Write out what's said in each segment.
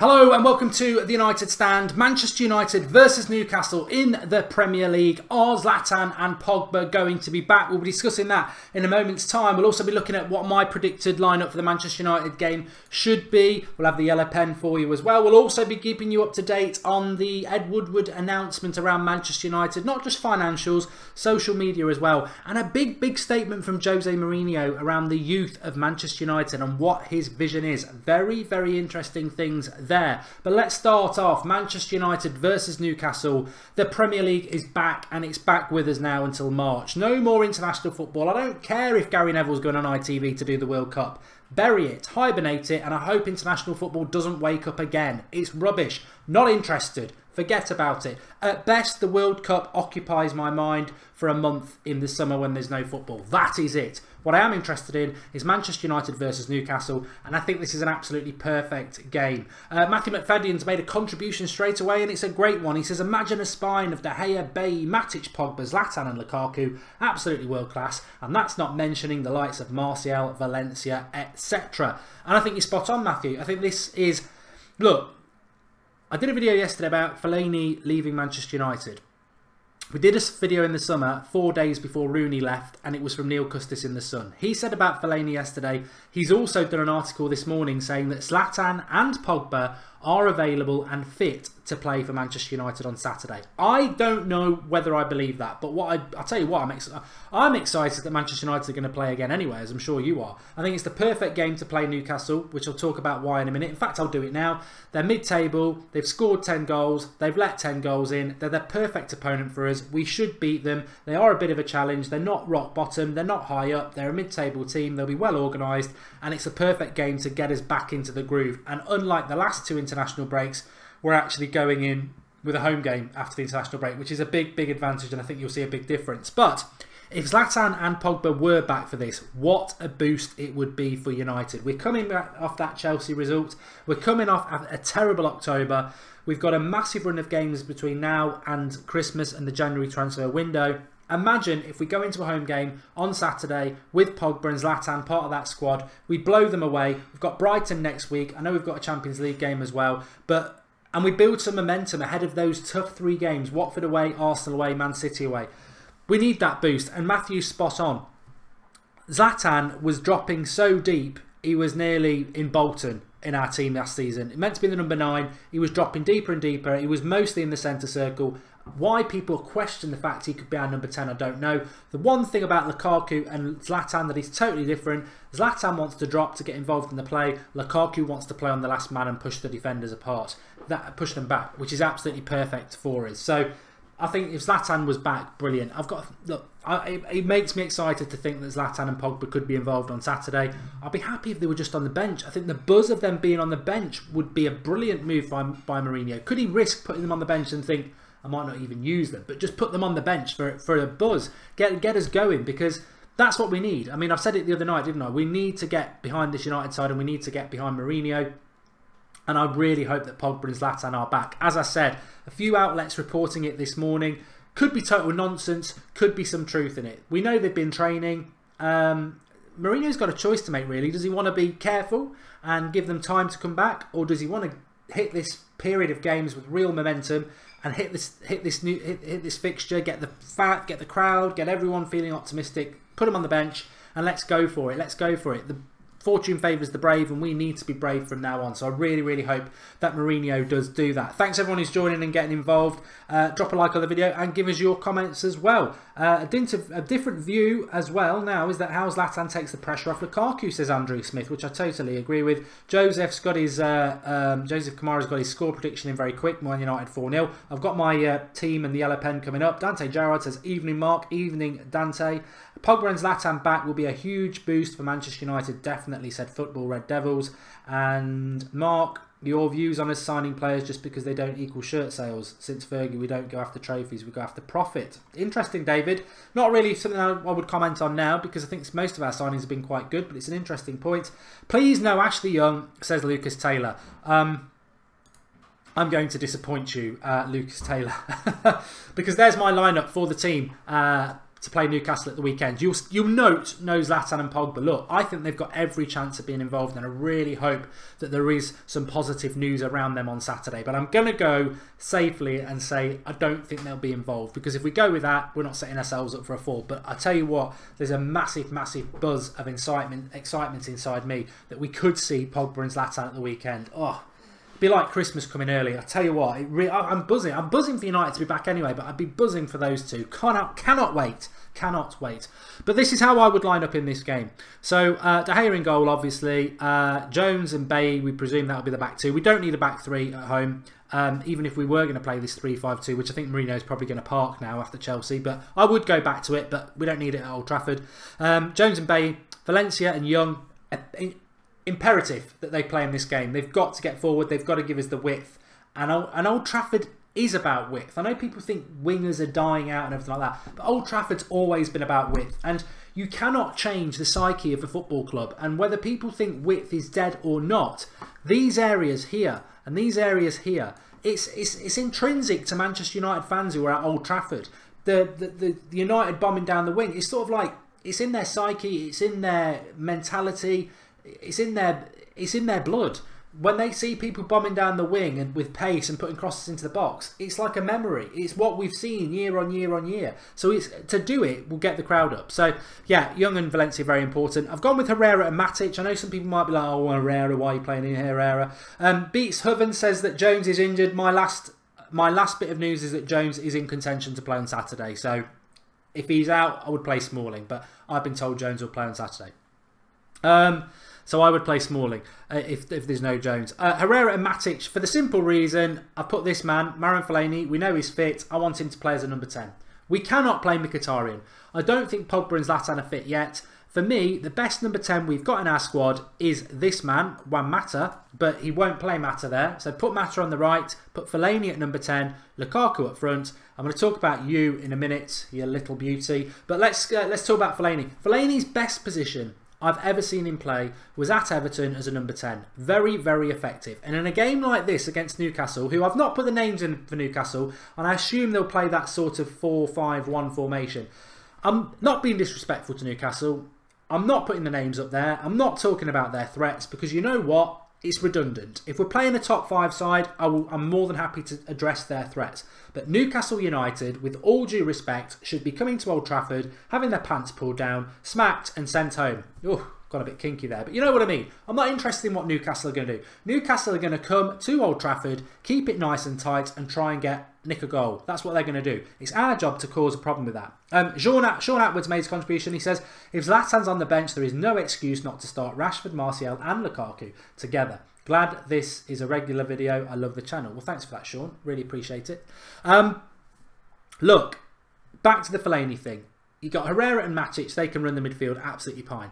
Hello and welcome to the United Stand. Manchester United versus Newcastle in the Premier League. Are Zlatan and Pogba going to be back? We'll be discussing that in a moment's time. We'll also be looking at what my predicted lineup for the Manchester United game should be. We'll have the yellow pen for you as well. We'll also be keeping you up to date on the Ed Woodward announcement around Manchester United. Not just financials, social media as well. And a big statement from Jose Mourinho around the youth of Manchester United and what his vision is. Very interesting things there. But let's start off. Manchester United versus Newcastle. The Premier League is back and it's back with us now until March. No more international football. I don't care if Gary Neville's going on ITV to do the World Cup. Bury it, hibernate it, and I hope international football doesn't wake up again. It's rubbish. Not interested. Forget about it. At best, the World Cup occupies my mind for a month in the summer when there's no football. That is it. What I am interested in is Manchester United versus Newcastle, and I think this is an absolutely perfect game. Matthew Mkhitaryan's made a contribution straight away, and it's a great one. He says, imagine a spine of De Gea, Bailly, Matic, Pogba, Zlatan and Lukaku. Absolutely world class, and that's not mentioning the likes of Martial, Valencia, etc. And I think you're spot on, Matthew. I think this is... Look, I did a video yesterday about Fellaini leaving Manchester United. We did a video in the summer, 4 days before Rooney left, and it was from Neil Custis in The Sun. He said about Fellaini yesterday, he's also done an article this morning saying that Zlatan and Pogba are available and fit to play for Manchester United on Saturday. I don't know whether I believe that, but I'll tell you what, I'm excited that Manchester United are going to play again anyway, as I'm sure you are. I think it's the perfect game to play Newcastle, which I'll talk about why in a minute. In fact, I'll do it now. They're mid-table, they've scored 10 goals, they've let 10 goals in, they're the perfect opponent for us. We should beat them. They are a bit of a challenge, they're not rock bottom, they're not high up, they're a mid-table team, they'll be well organised, and it's a perfect game to get us back into the groove. And unlike the last two international breaks, we're actually going in with a home game after the international break, which is a big advantage, and I think you'll see a big difference. But if Zlatan and Pogba were back for this, what a boost it would be for United. We're coming back off that Chelsea result. We're coming off a terrible October. We've got a massive run of games between now and Christmas and the January transfer window. Imagine if we go into a home game on Saturday with Pogba and Zlatan, part of that squad. We blow them away. We've got Brighton next week. I know we've got a Champions League game as well, and we build some momentum ahead of those tough 3 games. Watford away, Arsenal away, Man City away. We need that boost, and Matthew's spot on. Zlatan was dropping so deep, he was nearly in Bolton in our team last season. It meant to be the number 9. He was dropping deeper and deeper. He was mostly in the centre circle. Why people question the fact he could be our number 10, I don't know. The one thing about Lukaku and Zlatan that is totally different, Zlatan wants to drop to get involved in the play. Lukaku wants to play on the last man and push the defenders apart. Push them back, which is absolutely perfect for us. So I think if Zlatan was back, brilliant. It makes me excited to think that Zlatan and Pogba could be involved on Saturday. I'd be happy if they were just on the bench. I think the buzz of them being on the bench would be a brilliant move by Mourinho. Could he risk putting them on the bench and think, I might not even use them, but just put them on the bench for a buzz, get us going, because that's what we need. I mean, I've said it the other night, didn't I? We need to get behind this United side, and we need to get behind Mourinho. And I really hope that Pogba and Zlatan are back. As I said, a few outlets reporting it this morning. Could be total nonsense, could be some truth in it. We know they've been training. Mourinho's got a choice to make, really. Does he want to be careful and give them time to come back, or does he want to hit this period of games with real momentum and hit this fixture, get the crowd, get everyone feeling optimistic, put them on the bench, and let's go for it. Let's go for it. The fortune favours the brave, and we need to be brave from now on. So I really hope that Mourinho does do that. Thanks everyone who's joining and getting involved. Drop a like on the video and give us your comments as well. A different view as well now is that how Zlatan takes the pressure off Lukaku, says Andrew Smith, which I totally agree with. Joseph Kamara's got his score prediction in very quick. Man United 4-0. I've got my team and the yellow pen coming up. Dante Gerrard says, evening Mark, evening Dante. Pogba and Zlatan back will be a huge boost for Manchester United, definitely, said Football Red Devils. And Mark, your views on us signing players just because they don't equal shirt sales. Since Fergie, we don't go after trophies, we go after profit. Interesting, David. Not really something I would comment on now, because I think most of our signings have been quite good, but it's an interesting point. Please no Ashley Young, says Lucas Taylor. I'm going to disappoint you, Lucas Taylor, because there's my lineup for the team. to play Newcastle at the weekend. You'll note no Zlatan and Pogba. Look, I think they've got every chance of being involved, and I really hope that there is some positive news around them on Saturday. But I'm going to go safely and say I don't think they'll be involved, because if we go with that, we're not setting ourselves up for a fall. But I tell you what, there's a massive buzz of excitement inside me that we could see Pogba and Zlatan at the weekend. Oh, it'd be like Christmas coming early. I tell you what, I'm buzzing. I'm buzzing for United to be back anyway, but I'd be buzzing for those two. Cannot wait. Cannot wait. But this is how I would line up in this game. So De Gea in goal, obviously. Jones and Bailly, we presume that'll be the back two. We don't need a back three at home. Even if we were going to play this 3-5-2, which I think Mourinho's probably going to park now after Chelsea, but I would go back to it, but we don't need it at Old Trafford. Jones and Bailly, Valencia and Young, imperative that they play in this game. They've got to get forward, they've got to give us the width, and Old Trafford is about width. I know people think wingers are dying out and everything like that, but Old Trafford's always been about width, and you cannot change the psyche of a football club, and whether people think width is dead or not, these areas here and these areas here, it's intrinsic to Manchester United fans who are at Old Trafford. The United bombing down the wing, it's sort of like, it's in their psyche, it's in their mentality, it's in their blood. When they see people bombing down the wing and with pace and putting crosses into the box, it's like a memory. It's what we've seen year on year on year. So to do it will get the crowd up. So yeah, Young and Valencia very important. I've gone with Herrera and Matic. I know some people might be like, oh, Herrera, why are you playing in Herrera? Beats Hoven says that Jones is injured. My last bit of news is that Jones is in contention to play on Saturday. So if he's out, I would play Smalling, but I've been told Jones will play on Saturday. So I would play Smalling if there's no Jones. Herrera and Matic, for the simple reason, I've put this man, Marouane Fellaini, we know he's fit. I want him to play as a number 10. We cannot play Mkhitaryan. I don't think Pogba and Zlatan are fit yet. For me, the best number 10 we've got in our squad is this man, Juan Mata, but he won't play Mata there. So put Mata on the right, put Fellaini at number 10, Lukaku up front. I'm going to talk about you in a minute, you little beauty. But let's talk about Fellaini. Fellaini's best position I've ever seen him play was at Everton as a number 10. Very, very effective. And in a game like this against Newcastle, who I've not put the names in for Newcastle, and I assume they'll play that sort of 4-5-1 formation. I'm not being disrespectful to Newcastle. I'm not putting the names up there. I'm not talking about their threats, because you know what? It's redundant. If we're playing a top 5 side, I'm more than happy to address their threats. But Newcastle United, with all due respect, should be coming to Old Trafford, having their pants pulled down, smacked and sent home. Oh, got a bit kinky there, but you know what I mean. I'm not interested in what Newcastle are going to do. Newcastle are going to come to Old Trafford, keep it nice and tight, and try and nick a goal. That's what they're going to do. It's our job to cause a problem with that. Sean Atwood's made his contribution. He says, if Zlatan's on the bench, there is no excuse not to start Rashford, Martial and Lukaku together. Glad this is a regular video. I love the channel. Well, thanks for that, Sean. Really appreciate it. Look, back to the Fellaini thing. You got Herrera and Matic. They can run the midfield absolutely fine.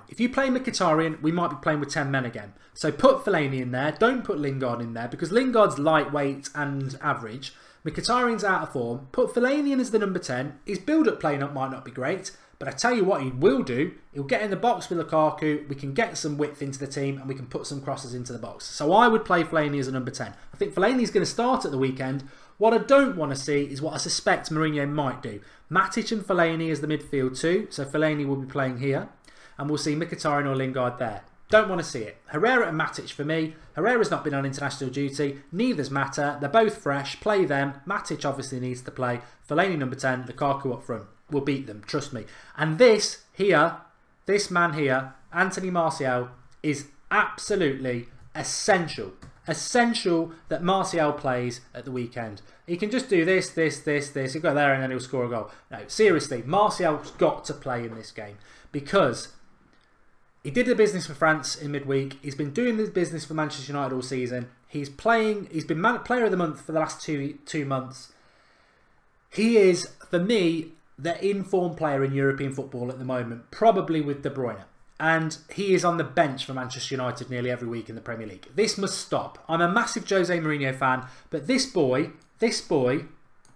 If you play Mkhitaryan, we might be playing with 10 men again. So put Fellaini in there. Don't put Lingard in there, because Lingard's lightweight and average. Mkhitaryan's out of form. Put Fellaini in as the number 10. His build-up play might not be great, but I tell you what he will do. He'll get in the box with Lukaku. We can get some width into the team, and we can put some crosses into the box. So I would play Fellaini as a number 10. I think Fellaini's going to start at the weekend. What I don't want to see is what I suspect Mourinho might do. Matic and Fellaini as the midfield too. So Fellaini will be playing here, and we'll see Mkhitaryan or Lingard there. Don't want to see it. Herrera and Matic for me. Herrera's not been on international duty. Neither's Mata. They're both fresh. Play them. Matic obviously needs to play. Fellaini number 10. Lukaku up front. We'll beat them. Trust me. And this man here, Anthony Martial, is absolutely essential. Essential that Martial plays at the weekend. He can just do this. He'll go there and then he'll score a goal. No, seriously, Martial's got to play in this game, because he did the business for France in midweek. He's been doing the business for Manchester United all season. He's been player of the month for the last two months. He is, for me, the in-form player in European football at the moment, probably with De Bruyne. And he is on the bench for Manchester United nearly every week in the Premier League. This must stop. I'm a massive Jose Mourinho fan, but this boy,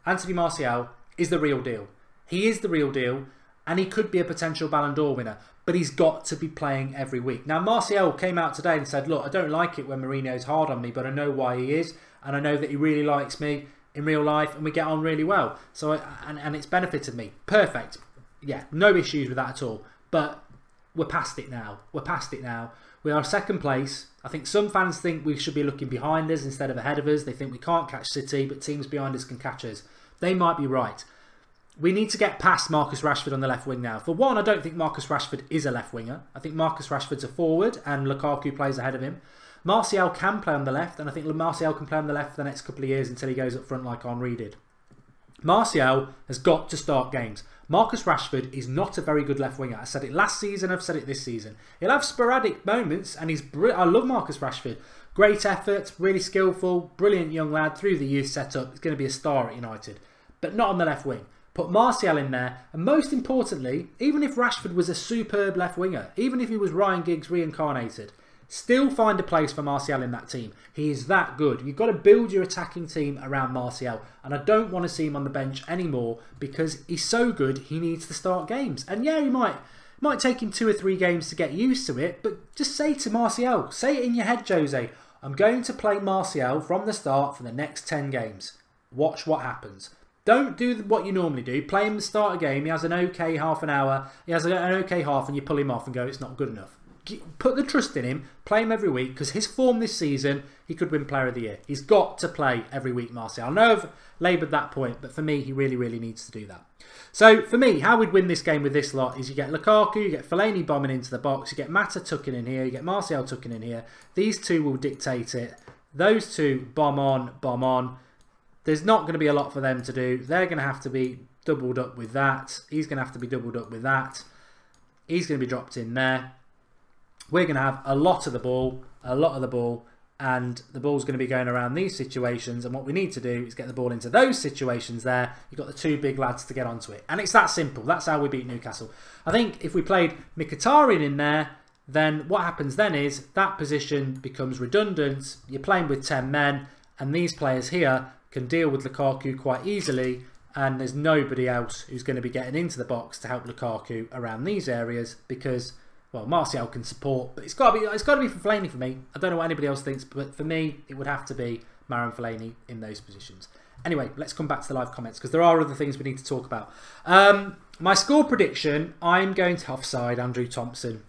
Anthony Martial, is the real deal. He is the real deal, and he could be a potential Ballon d'Or winner, but he's got to be playing every week. Now, Martial came out today and said, look, I don't like it when Mourinho's hard on me, but I know why he is, and I know that he really likes me. in real life and we get on really well. So and it's benefited me. Perfect. Yeah, no issues with that at all. But we're past it now. We're past it now. We are second place. I think some fans think we should be looking behind us instead of ahead of us. They think we can't catch City, but teams behind us can catch us. They might be right. We need to get past Marcus Rashford on the left wing now. For one, I don't think Marcus Rashford is a left winger. I think Marcus Rashford's a forward and Lukaku plays ahead of him. Martial can play on the left, and I think Martial can play on the left for the next couple of years until he goes up front like Henry did. Martial has got to start games. Marcus Rashford is not a very good left winger. I said it last season, I've said it this season. He'll have sporadic moments, and I love Marcus Rashford. Great effort, really skillful, brilliant young lad through the youth setup. He's going to be a star at United, but not on the left wing. Put Martial in there, and most importantly, even if Rashford was a superb left winger, even if he was Ryan Giggs reincarnated, still find a place for Martial in that team. He is that good. You've got to build your attacking team around Martial, and I don't want to see him on the bench anymore because he's so good he needs to start games. And yeah, he might take him 2 or 3 games to get used to it, but just say to Martial, say it in your head, Jose, I'm going to play Martial from the start for the next 10 games. Watch what happens. Don't do what you normally do. Play him to start a game. He has an okay half an hour. He has an okay half and you pull him off and go, it's not good enough. Put the trust in him. Play him every week because his form this season, he could win Player of the Year. He's got to play every week, Martial. I know I've laboured that point, but for me, he really, really needs to do that. So for me, how we'd win this game with this lot is you get Lukaku, you get Fellaini bombing into the box, you get Mata tucking in here, you get Martial tucking in here. These two will dictate it. Those two bomb on, bomb on. There's not going to be a lot for them to do. They're going to have to be doubled up with that. He's going to have to be doubled up with that. He's going to be dropped in there. We're going to have a lot of the ball, and the ball's going to be going around these situations, and what we need to do is get the ball into those situations there. You've got the 2 big lads to get onto it. And it's that simple. That's how we beat Newcastle. I think if we played Mkhitaryan in there, then what happens then is that position becomes redundant. You're playing with 10 men, and these players here can deal with Lukaku quite easily, and there's nobody else who's going to be getting into the box to help Lukaku around these areas because, well, Martial can support, but it's got to be for Fellaini for me. I don't know what anybody else thinks, but for me, it would have to be Marouane Fellaini in those positions. Anyway, let's come back to the live comments because there are other things we need to talk about. My score prediction, I'm going to offside Andrew Thompson.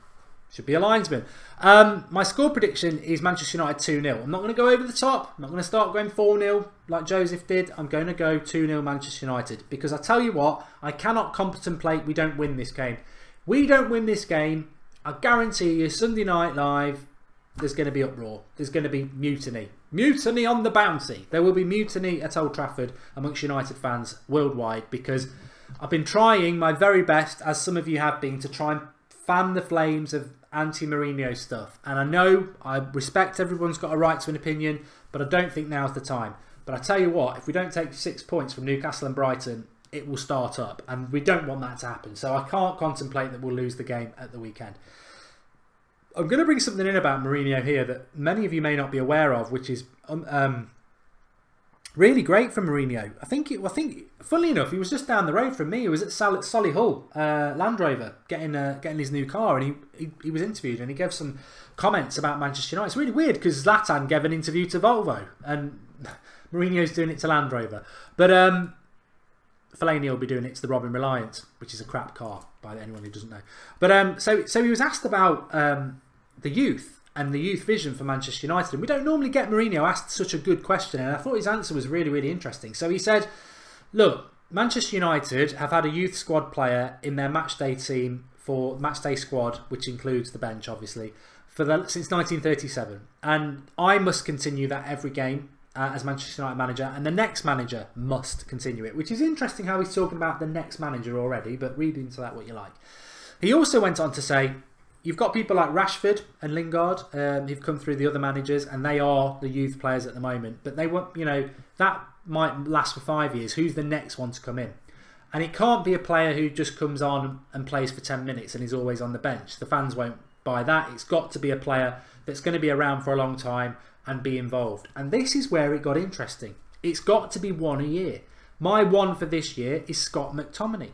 Should be a linesman. My score prediction is Manchester United 2-0. I'm not going to go over the top. I'm not going to start going 4-0 like Joseph did. I'm going to go 2-0 Manchester United. Because I tell you what, I cannot contemplate we don't win this game. We don't win this game, I guarantee you Sunday Night Live, there's going to be uproar. There's going to be mutiny. Mutiny on the bouncy. There will be mutiny at Old Trafford amongst United fans worldwide because I've been trying my very best, as some of you have been, to try and fan the flames of anti-Mourinho stuff, and I know I respect everyone's got a right to an opinion, but I don't think now's the time. But I tell you what, if we don't take 6 points from Newcastle and Brighton, it will start up, and we don't want that to happen. So I can't contemplate that we'll lose the game at the weekend. I'm going to bring something in about Mourinho here that many of you may not be aware of, which is really great for Mourinho. I think, funnily enough, he was just down the road from me. He was at Solihull Land Rover getting his new car, and he was interviewed and he gave some comments about Manchester United. It's really weird because Zlatan gave an interview to Volvo and Mourinho's doing it to Land Rover. But Fellaini will be doing it to the Robin Reliant, which is a crap car by anyone who doesn't know. But so he was asked about the youth and the youth vision for Manchester United. And we don't normally get Mourinho asked such a good question, and I thought his answer was really, really interesting. So he said, look, Manchester United have had a youth squad player in their matchday team for matchday squad, which includes the bench, obviously, since 1937. And I must continue that every game as Manchester United manager, and the next manager must continue it, which is interesting how he's talking about the next manager already, but read into that what you like. He also went on to say, you've got people like Rashford and Lingard who've come through the other managers, and they are the youth players at the moment. But they want, you know, that might last for 5 years. Who's the next one to come in? And it can't be a player who just comes on and plays for 10 minutes and is always on the bench. The fans won't buy that. It's got to be a player that's going to be around for a long time and be involved. And this is where it got interesting. It's got to be one a year. My one for this year is Scott McTominay.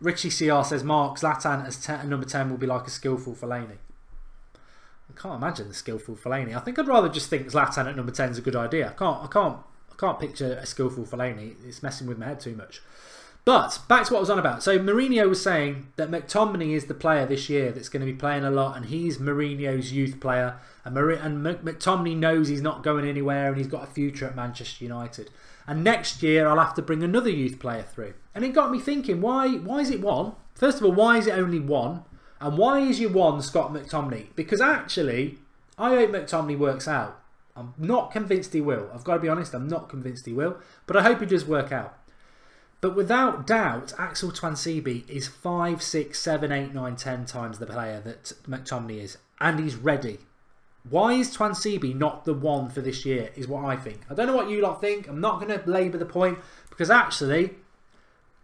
Richie CR says, Mark, Zlatan as number 10 will be like a skillful Fellaini. can't imagine the skillful Fellaini. I think I'd rather just think Zlatan at number 10 is a good idea. I can't picture a skillful Fellaini. It's messing with my head too much. But back to what I was on about. So Mourinho was saying that McTominay is the player this year that's going to be playing a lot, and he's Mourinho's youth player. And McTominay knows he's not going anywhere, and he's got a future at Manchester United. And next year I'll have to bring another youth player through. And it got me thinking, why is it one? First of all, why is it only one? And why is your one Scott McTominay? Because actually, I hope McTominay works out. I'm not convinced he will. I've got to be honest, I'm not convinced he will. But I hope he does work out. But without doubt, Axel Tuanzebe is 5, 6, 7, 8, 9, 10 times the player that McTominay is. And he's ready. Why is Tuanzebe not the one for this year, is what I think. I don't know what you lot think. I'm not going to labour the point. Because actually,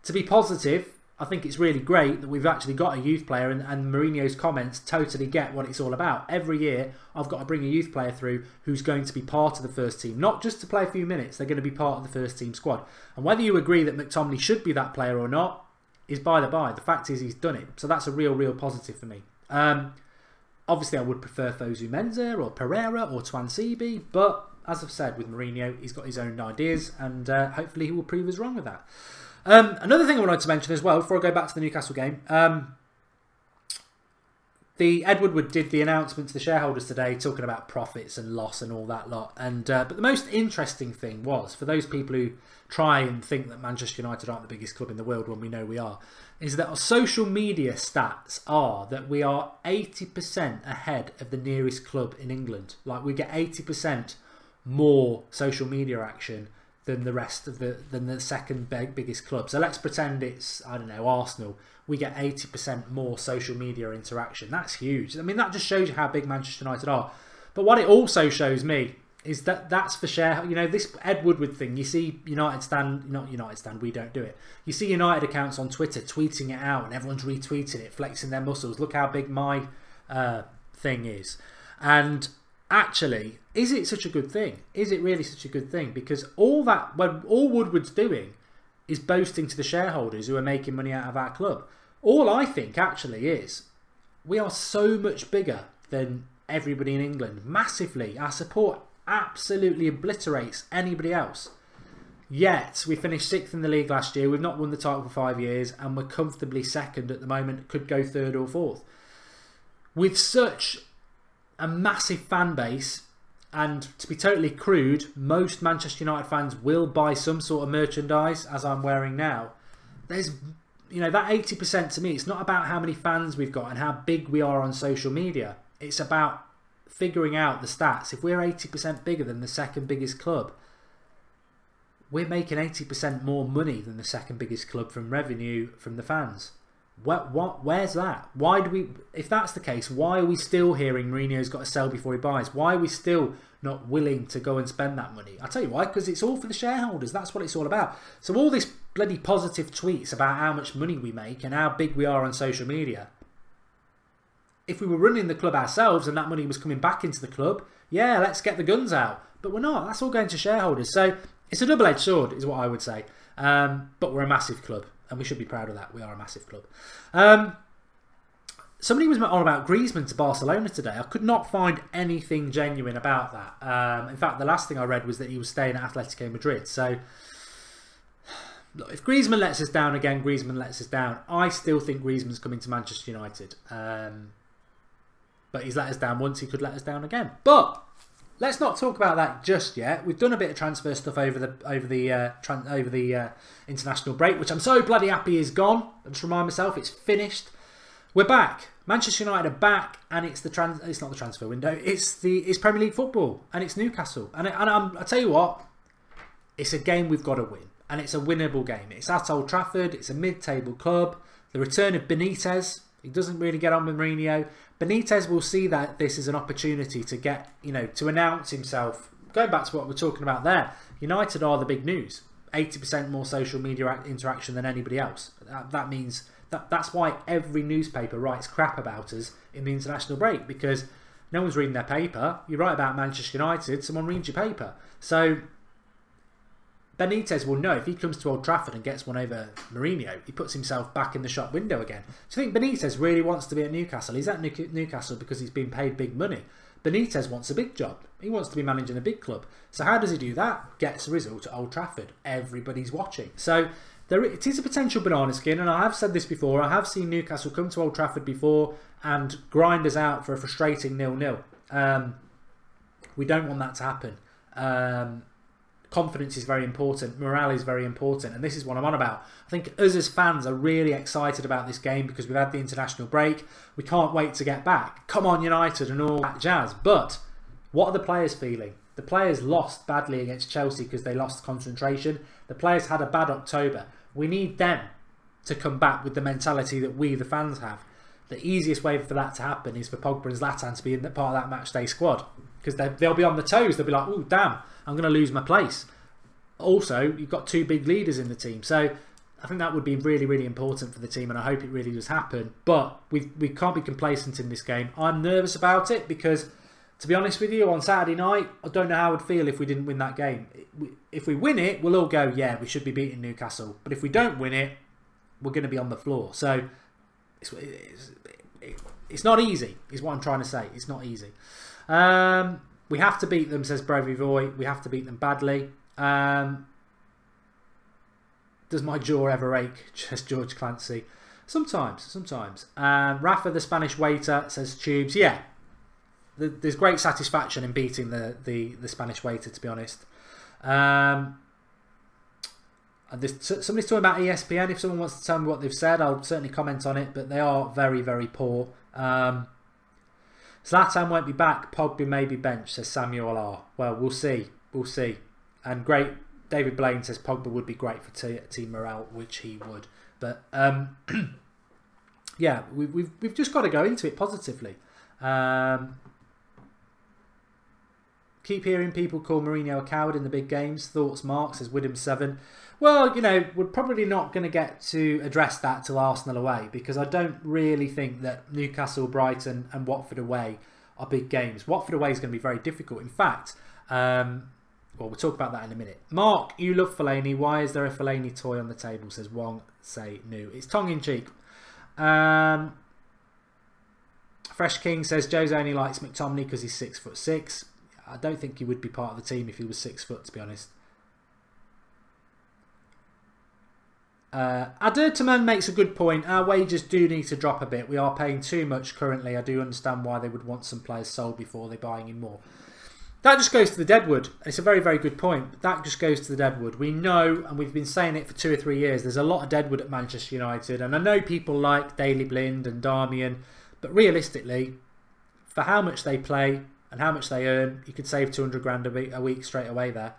to be positive, I think it's really great that we've actually got a youth player, and Mourinho's comments totally get what it's all about. Every year, I've got to bring a youth player through who's going to be part of the first team. Not just to play a few minutes, they're going to be part of the first team squad. And whether you agree that McTominay should be that player or not is by the by. The fact is he's done it. So that's a real positive for me. Obviously, I would prefer Fosu Mensah or Pereira or Tuanzebe, but as I've said with Mourinho, he's got his own ideas, and hopefully he will prove us wrong with that. Another thing I wanted to mention as well, before I go back to the Newcastle game, Ed Woodward did the announcement to the shareholders today, talking about profits and loss and all that lot. And but the most interesting thing was, for those people who try and think that Manchester United aren't the biggest club in the world when we know we are, is that our social media stats are that we are 80% ahead of the nearest club in England. Like, we get 80% more social media action than the rest of the second biggest club. So let's pretend it's, I don't know, Arsenal. We get 80% more social media interaction. That's huge. I mean, that just shows you how big Manchester United are. But what it also shows me is that that's for share. You know, this Ed Woodward thing. You see United stand, not United stand. We don't do it. You see United accounts on Twitter tweeting it out, and everyone's retweeting it, flexing their muscles. Look how big my thing is. And actually, is it such a good thing? Is it really such a good thing? Because all Woodward's doing is boasting to the shareholders who are making money out of our club. All I think actually is we are so much bigger than everybody in England. Massively. Our support absolutely obliterates anybody else. Yet, we finished 6th in the league last year. We've not won the title for 5 years, and we're comfortably 2nd at the moment. Could go 3rd or 4th. With such a massive fan base, and to be totally crude, most Manchester United fans will buy some sort of merchandise, as I'm wearing now. There's, you know, that 80% to me, it's not about how many fans we've got and how big we are on social media. It's about figuring out the stats. If we're 80% bigger than the second biggest club, we're making 80% more money than the second biggest club from revenue from the fans. Where's that? Why do we? If that's the case, why are we still hearing Mourinho's got to sell before he buys? Why are we still not willing to go and spend that money? I'll tell you why, because it's all for the shareholders. That's what it's all about. So all this bloody positive tweets about how much money we make and how big we are on social media. If we were running the club ourselves and that money was coming back into the club, yeah, let's get the guns out. But we're not. That's all going to shareholders. So it's a double-edged sword, is what I would say. But we're a massive club. And we should be proud of that. We are a massive club. Somebody was on about Griezmann to Barcelona today. I could not find anything genuine about that. In fact, the last thing I read was that he was staying at Atletico Madrid. So, look, if Griezmann lets us down again, Griezmann lets us down. I still think Griezmann's coming to Manchester United. But he's let us down once. He could let us down again. But let's not talk about that just yet. We've done a bit of transfer stuff over the international break, which I'm so bloody happy is gone. I just remind myself it's finished. We're back. Manchester United are back, and it's not the transfer window. It's Premier League football, and it's Newcastle. And I tell you what, it's a game we've got to win, and it's a winnable game. It's at Old Trafford. It's a mid-table club. The return of Benitez. He doesn't really get on with Mourinho. Benitez will see that this is an opportunity to get, to announce himself. Going back to what we're talking about there, United are the big news. 80% more social media interaction than anybody else. That means that's why every newspaper writes crap about us in the international break, because no one's reading their paper. You write about Manchester United, someone reads your paper. So Benitez will know if he comes to Old Trafford and gets one over Mourinho, he puts himself back in the shop window again. So I think Benitez really wants to be at Newcastle. He's at Newcastle because he's been paid big money. Benitez wants a big job. He wants to be managing a big club. So how does he do that? Gets a result at Old Trafford. Everybody's watching. So it is a potential banana skin, and I have said this before. I have seen Newcastle come to Old Trafford before and grind us out for a frustrating 0-0. We don't want that to happen. Confidence is very important. Morale is very important. And this is what I'm on about. I think us as fans are really excited about this game because we've had the international break. We can't wait to get back. Come on, United and all that jazz. But what are the players feeling? The players lost badly against Chelsea because they lost concentration. The players had a bad October. We need them to come back with the mentality that we, the fans, have. The easiest way for that to happen is for Pogba and Zlatan to be in part of that matchday squad. Because they'll be on the toes. They'll be like, oh, damn, I'm going to lose my place. Also, you've got two big leaders in the team. So I think that would be really, really important for the team. And I hope it really does happen. But we can't be complacent in this game. I'm nervous about it because, to be honest with you, on Saturday night, I don't know how I would feel if we didn't win that game. If we win it, we'll all go, yeah, we should be beating Newcastle. But if we don't win it, we're going to be on the floor. So it's not easy, is what I'm trying to say. It's not easy. We have to beat them, says Bravey Voy. We have to beat them badly. Does my jaw ever ache? Says George Clancy. Sometimes. Rafa, the Spanish waiter, says Tubes. Yeah, there's great satisfaction in beating the Spanish waiter, to be honest. Somebody's talking about ESPN. If someone wants to tell me what they've said, I'll certainly comment on it. But they are very, very poor. Zlatan won't be back. Pogba may be benched, says Samuel R. Well, we'll see. We'll see. And great. David Blaine says Pogba would be great for team morale, which he would. But yeah, we've just got to go into it positively. Keep hearing people call Mourinho a coward in the big games. Thoughts, Mark, says Widham7. Well, you know, we're probably not going to get to address that till Arsenal away because I don't really think that Newcastle, Brighton and Watford away are big games. Watford away is going to be very difficult. In fact, well, we'll talk about that in a minute. Mark, you love Fellaini. Why is there a Fellaini toy on the table, says Wong Say New. It's tongue-in-cheek. Fresh King says Jose only likes McTominay because he's 6'6". I don't think he would be part of the team if he was 6 foot, to be honest. Adertaman makes a good point. Our wages do need to drop a bit. We are paying too much currently. I do understand why they would want some players sold before they're buying in more. That just goes to the deadwood. It's a very, very good point. That just goes to the deadwood. We know, and we've been saying it for 2 or 3 years, there's a lot of deadwood at Manchester United. And I know people like Daley Blind and Darmian, but realistically, for how much they play and how much they earn, you could save 200 grand a week straight away there.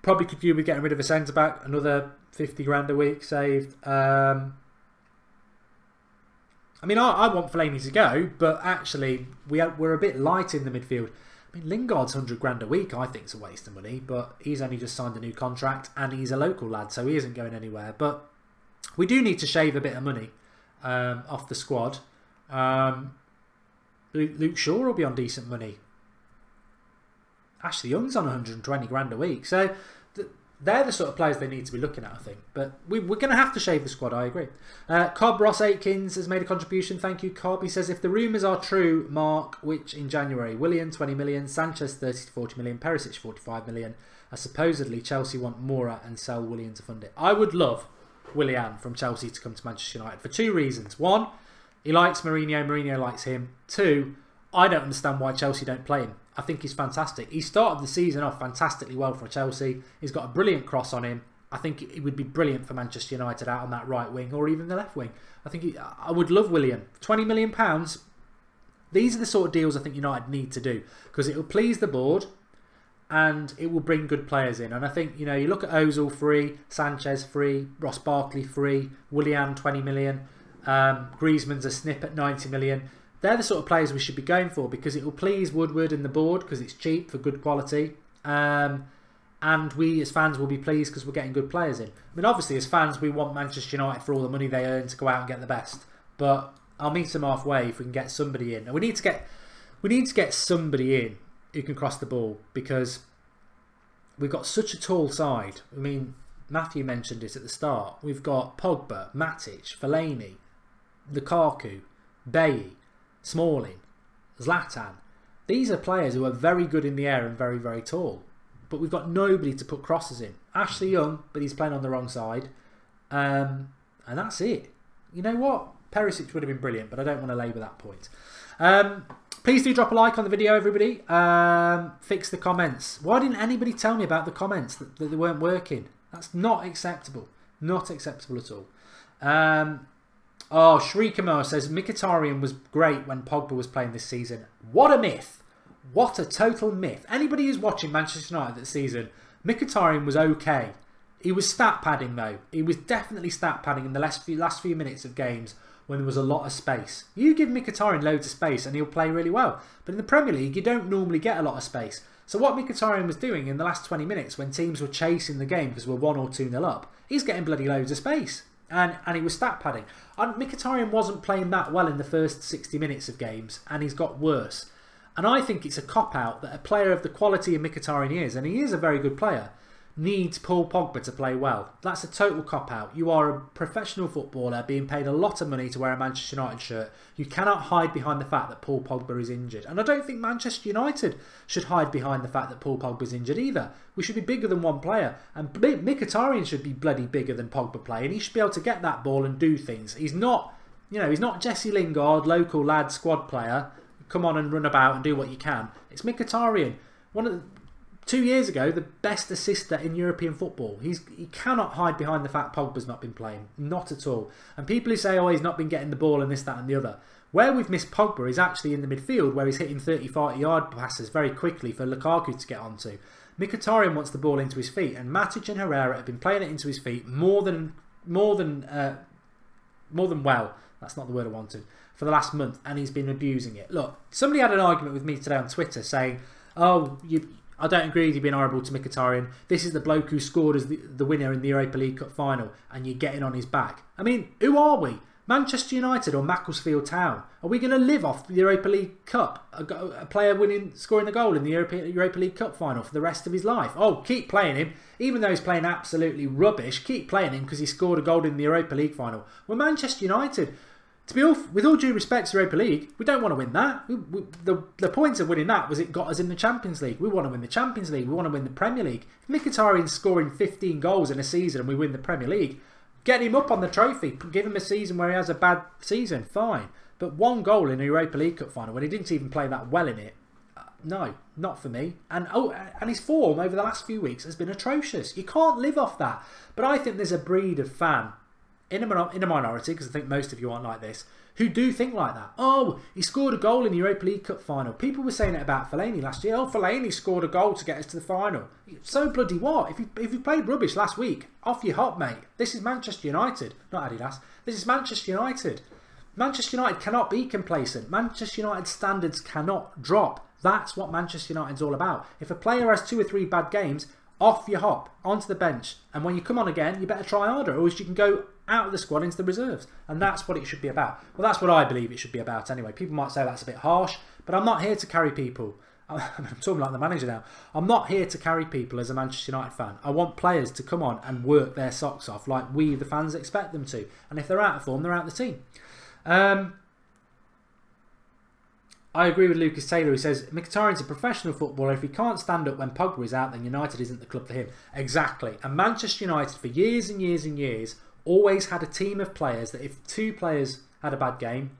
Probably could do with getting rid of a centre-back, another 50 grand a week saved. I mean, I want Fellaini to go, but actually, we're a bit light in the midfield. I mean, Lingard's 100 grand a week, I think, is a waste of money, but he's only just signed a new contract, and he's a local lad, so he isn't going anywhere. But we do need to shave a bit of money off the squad. Luke Shaw will be on decent money. Ashley Young's on 120 grand a week, so they're the sort of players they need to be looking at, I think. But we're going to have to shave the squad, I agree. Cobb Ross Aitkins has made a contribution. Thank you, Cobb. He says, if the rumours are true, Mark, which in January, Willian 20 million, Sanchez 30 to 40 million, Perisic 45 million, supposedly Chelsea want Moura and sell Willian to fund it. I would love Willian from Chelsea to come to Manchester United for 2 reasons. 1, he likes Mourinho, Mourinho likes him. 2, I don't understand why Chelsea don't play him. I think he's fantastic. He started the season off fantastically well for Chelsea. He's got a brilliant cross on him. I think it would be brilliant for Manchester United out on that right wing or even the left wing. I would love Willian. £20 million. These are the sort of deals I think United need to do because it will please the board and it will bring good players in. And I think, you know, you look at Ozil free, Sanchez free, Ross Barkley free, Willian 20 million, Griezmann's a snip at 90 million. They're the sort of players we should be going for because it will please Woodward and the board because it's cheap for good quality. And we as fans will be pleased because we're getting good players in. I mean, obviously as fans we want Manchester United for all the money they earn to go out and get the best. But I'll meet them halfway if we can get somebody in. And we need to get somebody in who can cross the ball because we've got such a tall side. I mean, Matthew mentioned it at the start. We've got Pogba, Matic, Fellaini, Lukaku, Bailly, Smalling, Zlatan. These are players who are very good in the air and very, very tall. But we've got nobody to put crosses in. Ashley Young, but he's playing on the wrong side. And that's it. You know what? Perisic would have been brilliant, but I don't want to labour that point. Please do drop a like on the video, everybody. Fix the comments. Why didn't anybody tell me about the comments that they weren't working? That's not acceptable. Not acceptable at all. Oh, Shriekamar says Mkhitaryan was great when Pogba was playing this season. What a myth. What a total myth. Anybody who's watching Manchester United this season, Mkhitaryan was okay. He was stat padding though. He was definitely stat padding in the last few minutes of games when there was a lot of space. You give Mkhitaryan loads of space and he'll play really well. But in the Premier League, you don't normally get a lot of space. So what Mkhitaryan was doing in the last 20 minutes when teams were chasing the game because we're 1 or 2-0 up, he's getting bloody loads of space. And he was stat padding. And Mkhitaryan wasn't playing that well in the first 60 minutes of games, and he's got worse. And I think it's a cop-out that a player of the quality of Mkhitaryan is, and he is a very good player, needs Paul Pogba to play well. That's a total cop-out. You are a professional footballer being paid a lot of money to wear a Manchester United shirt. You cannot hide behind the fact that Paul Pogba is injured. And I don't think Manchester United should hide behind the fact that Paul Pogba is injured either. We should be bigger than one player. And Mkhitaryan should be bloody bigger than Pogba playing. He should be able to get that ball and do things. He's not, you know, he's not Jesse Lingard, local lad squad player. Come on and run about and do what you can. It's Mkhitaryan. 2 years ago, the best assister in European football. He cannot hide behind the fact Pogba's not been playing. Not at all. And people who say, oh, he's not been getting the ball and this, that and the other. Where we've missed Pogba is actually in the midfield, where he's hitting 30, 40-yard passes very quickly for Lukaku to get onto. Mkhitaryan wants the ball into his feet, and Matic and Herrera have been playing it into his feet more than well. That's not the word I wanted. For the last month, and he's been abusing it. Look, somebody had an argument with me today on Twitter saying, oh, I don't agree with you being horrible to Mkhitaryan. This is the bloke who scored as the winner in the Europa League Cup final, and you're getting on his back. I mean, who are we? Manchester United or Macclesfield Town? Are we going to live off the Europa League Cup? A player scoring a goal in the Europa League Cup final for the rest of his life? Oh, keep playing him. Even though he's playing absolutely rubbish, keep playing him because he scored a goal in the Europa League final. We're Manchester United. With all due respect to Europa League, we don't want to win that. The point of winning that was it got us in the Champions League. We want to win the Champions League. We want to win the Premier League. If Mkhitaryan's scoring 15 goals in a season and we win the Premier League, get him up on the trophy. Give him a season where he has a bad season, fine. But 1 goal in a Europa League Cup final when he didn't even play that well in it, no, not for me. And his form over the last few weeks has been atrocious. You can't live off that. But I think there's a breed of fan in a minority, because I think most of you aren't like this, who do think like that. Oh, he scored a goal in the Europa League Cup final. People were saying it about Fellaini last year. Oh, Fellaini scored a goal to get us to the final. So bloody what? If you played rubbish last week, off your hop, mate. This is Manchester United, not Adidas. This is Manchester United. Manchester United cannot be complacent. Manchester United standards cannot drop. That's what Manchester United's all about. If a player has 2 or 3 bad games, off your hop, onto the bench. And when you come on again, you better try harder, or else you can go out of the squad into the reserves. And that's what it should be about. Well, that's what I believe it should be about anyway. People might say that's a bit harsh, but I'm not here to carry people. I'm talking like the manager now. I'm not here to carry people as a Manchester United fan. I want players to come on and work their socks off like we, the fans, expect them to. And if they're out of form, they're out of the team. I agree with Lucas Taylor, who says Mkhitaryan's a professional footballer. If he can't stand up when Pogba is out, then United isn't the club for him. Exactly. And Manchester United, for years and years and years, always had a team of players that if 2 players had a bad game,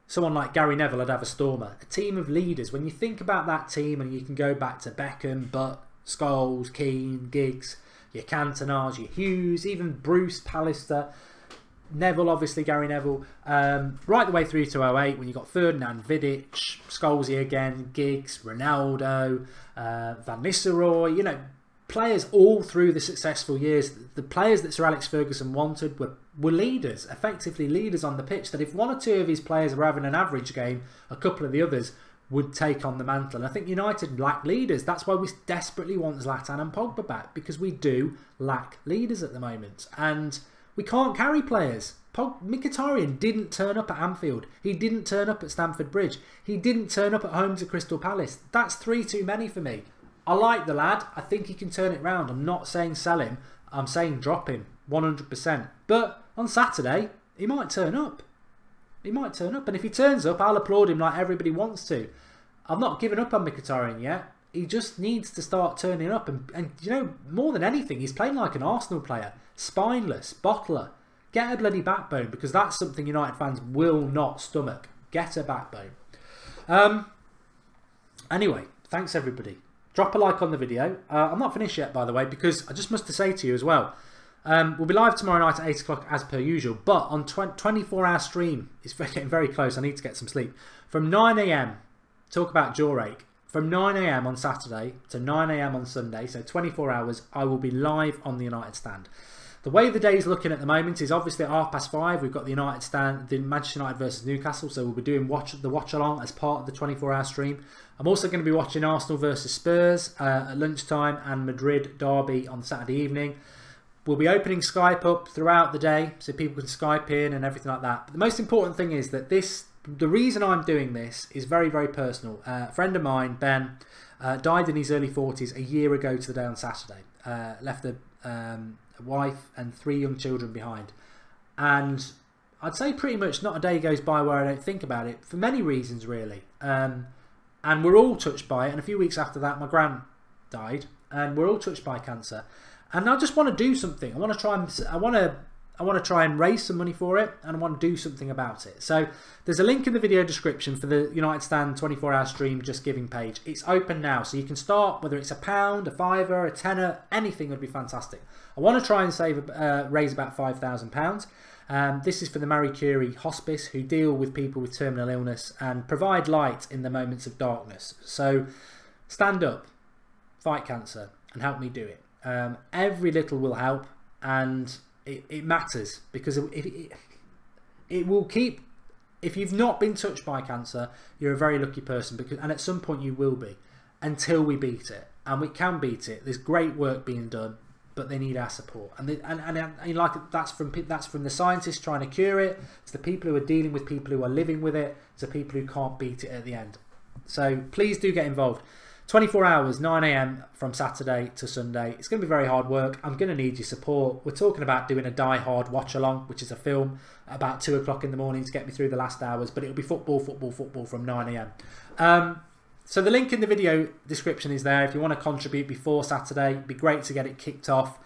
someone like Gary Neville would have a stormer. A team of leaders. When you think about that team, and you can go back to Beckham, Butt, Scholes, Keane, Giggs, your Cantonage, your Hughes, even Bruce, Pallister, Neville, obviously Gary Neville, right the way through to 08 when you got Ferdinand, Vidic, Scholesy again, Giggs, Ronaldo, Van Nistelrooy, you know, players all through the successful years. The players that Sir Alex Ferguson wanted were leaders, effectively leaders on the pitch, that if 1 or 2 of his players were having an average game, a couple of the others would take on the mantle. And I think United lack leaders. That's why we desperately want Zlatan and Pogba back, because we do lack leaders at the moment. And we can't carry players. Mkhitaryan didn't turn up at Anfield. He didn't turn up at Stamford Bridge. He didn't turn up at home to Crystal Palace. That's 3 too many for me. I like the lad. I think he can turn it round. I'm not saying sell him. I'm saying drop him 100%. But on Saturday, he might turn up. He might turn up. And if he turns up, I'll applaud him like everybody wants to. I've not given up on Mkhitaryan yet. He just needs to start turning up. And you know, more than anything, he's playing like an Arsenal player. Spineless, bottler. Get a bloody backbone, because that's something United fans will not stomach. Get a backbone. Anyway, thanks everybody. Drop a like on the video. I'm not finished yet, by the way, because I just must say to you as well. We'll be live tomorrow night at 8 o'clock as per usual, but on 24-hour stream, it's getting very close. I need to get some sleep. From 9 AM, talk about jaw ache. From 9 AM on Saturday to 9 AM on Sunday, so 24 hours, I will be live on the United stand. The way the day is looking at the moment is obviously at 5:30. We've got the United stand, the Manchester United versus Newcastle, so we'll be doing the watch along as part of the 24-hour stream. I'm also going to be watching Arsenal versus Spurs at lunchtime and Madrid derby on Saturday evening. We'll be opening Skype up throughout the day so people can Skype in and everything like that. But the most important thing is that the reason I'm doing this is very, very personal. A friend of mine, Ben, died in his early 40s a year ago to the day on Saturday. Left a wife and 3 young children behind. And I'd say pretty much not a day goes by where I don't think about it, for many reasons really. And we're all touched by it. And a few weeks after that, my gran died, and we're all touched by cancer. And I just want to do something. I want to try and raise some money for it, and I want to do something about it. So there's a link in the video description for the United Stand 24-hour stream Just Giving page. It's open now, so you can start, whether it's £1, a £5, a tenner, anything would be fantastic. I want to try and raise about £5,000. This is for the Marie Curie Hospice, who deal with people with terminal illness and provide light in the moments of darkness. So stand up, fight cancer, and help me do it. Every little will help, and it matters, because it will keep. If you've not been touched by cancer, you're a very lucky person, and at some point you will be, until we beat it, and we can beat it. There's great work being done, but they need our support, and like that's from the scientists trying to cure it, to the people who are dealing with people who are living with it, to people who can't beat it at the end. So please do get involved. 24 hours, 9 AM from Saturday to Sunday. It's going to be very hard work. I'm going to need your support. We're talking about doing a Die Hard watch along, which is a film about 2 o'clock in the morning to get me through the last hours, but it'll be football from 9 AM. So the link in the video description is there. If you want to contribute before Saturday, it'd be great to get it kicked off.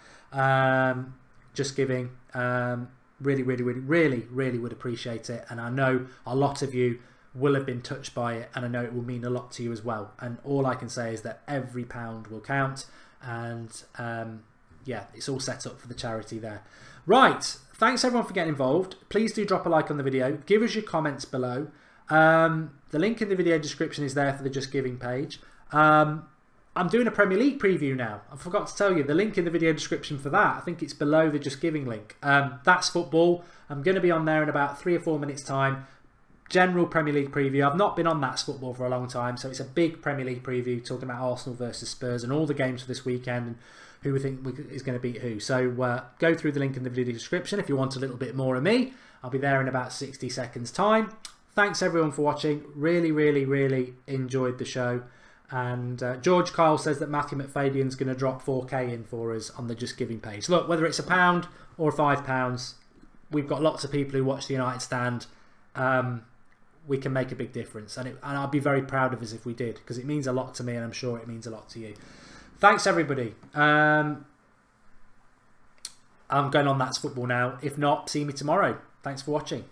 Just Giving. Really would appreciate it. And I know a lot of you will have been touched by it, and I know it will mean a lot to you as well. And all I can say is that every pound will count, and yeah, it's all set up for the charity there. Right, thanks everyone for getting involved. Please do drop a like on the video, give us your comments below. The link in the video description is there for the Just Giving page. I'm doing a Premier League preview now. I forgot to tell you, the link in the video description for that, I think it's below the Just Giving link. That's football. I'm going to be on there in about 3 or 4 minutes time. General Premier League preview. I've not been on That's Football for a long time, so it's a big Premier League preview talking about Arsenal versus Spurs and all the games for this weekend and who we think is going to beat who. So go through the link in the video description if you want a little bit more of me. I'll be there in about 60 seconds time. Thanks everyone for watching. Really enjoyed the show. And George Kyle says that Matthew McFabian's going to drop 4K in for us on the Just Giving page. Look, whether it's £1 or £5, we've got lots of people who watch the United Stand. We can make a big difference, and I'd be very proud of us if we did, because it means a lot to me, and I'm sure it means a lot to you. Thanks everybody. I'm going on That's Football now. If not, see me tomorrow. Thanks for watching.